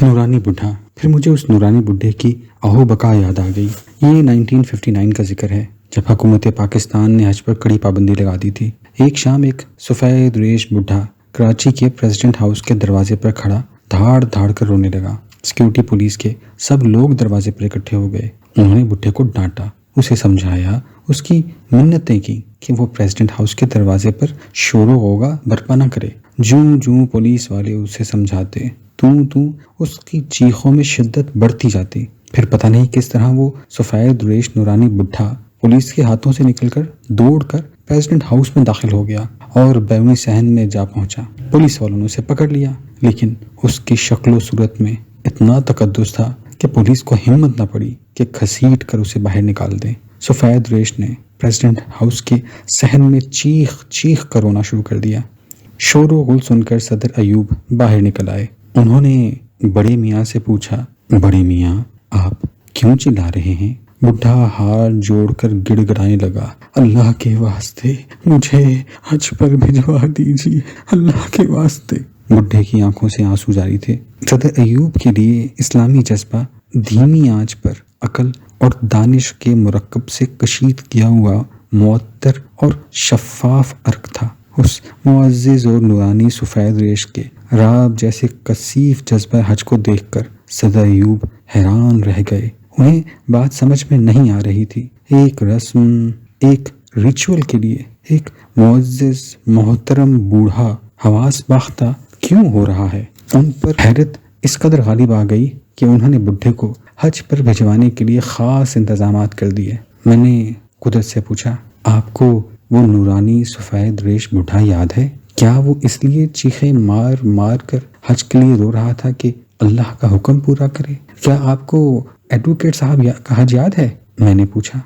نورانی بڈھا۔ پھر مجھے اس نورانی بڈھے کی اہو بقا یاد آ گئی۔ یہ 1959 کا ذکر ہے، جب حکومت پاکستان نے حج پر کڑی پابندی لگا دی تھی۔ ایک شام ایک سفید ریش بڈھا کراچی کے پریزیڈنٹ ہاؤس کے دروازے پر کھڑا دھاڑ دھاڑ کر رونے لگا۔ سیکورٹی پولیس کے سب لوگ دروازے پر اکٹھے ہو گئے۔ انہوں نے بڈھے کو ڈانٹا، اسے سمجھایا، اس کی منتیں کی کہ وہ پریزیڈنٹ ہاؤس کے دروازے پر شور و غوغا برپا نہ کرے۔ جوں پولیس والے اسے سمجھاتے، اس کی چیخوں میں شدت بڑھتی جاتی۔ پھر پتہ نہیں کس طرح وہ سفید ریش نورانی بڈھا پولیس کے ہاتھوں سے نکل کر دوڑ کر پریزیڈنٹ ہاؤس میں داخل ہو گیا اور بیرونی صحن میں جا پہنچا۔ پولیس والوں نے اسے پکڑ لیا، لیکن اس کی شکل و صورت میں اتنا تقدس تھا کہ پولیس کو ہمت نہ پڑی کہ گھسیٹ کر اسے باہر نکال دے۔ سفید ریش نے پریزیڈنٹ ہاؤس کے صحن میں چیخ کر رونا شروع کر دیا۔ شور و غل سن کر صدر ایوب باہر نکل آئے۔ انہوں نے بڑے میاں سے پوچھا، بڑے میاں آپ کیوں چلا رہے ہیں؟ بڈھا ہاتھ جوڑ کر گڑ گڑانے لگا، اللہ کے واسطے مجھے حج پر بھجوا دیجیے، اللہ کے واسطے۔ بڈھے کی آنکھوں سے آنسو جاری تھے۔ صدر ایوب کے لیے اسلامی جذبہ دھیمی آنچ پر عقل اور دانش کے مرکب سے کشید کیا ہوا معطر اور شفاف عرق تھا۔ اس معزز اور نورانی سفید ریش کے رعب جیسے کثیف جذبہ حج کو دیکھ کر صدر ایوب حیران رہ گئے۔ انہیں بات سمجھ میں نہیں آ رہی تھی۔ ایک رسم، ایک ریچول کے لیے ایک معزز محترم بوڑھا حواس باختہ کیوں ہو رہا ہے؟ ان پر حیرت اس قدر غالب آ گئی کہ انہوں نے بڈھے کو حج پر بھجوانے کے لیے خاص انتظامات کر دیے۔ میں نے قدرت سے پوچھا، آپ کو وہ نورانی سفید ریش بڈھا یاد ہے؟ کیا وہ اس لیے چیخیں مار مار کر حج کے لیے رو رہا تھا کہ اللہ کا حکم پورا کرے؟ کیا آپ کو ایڈوکیٹ صاحب کا حج یاد ہے؟ میں نے پوچھا۔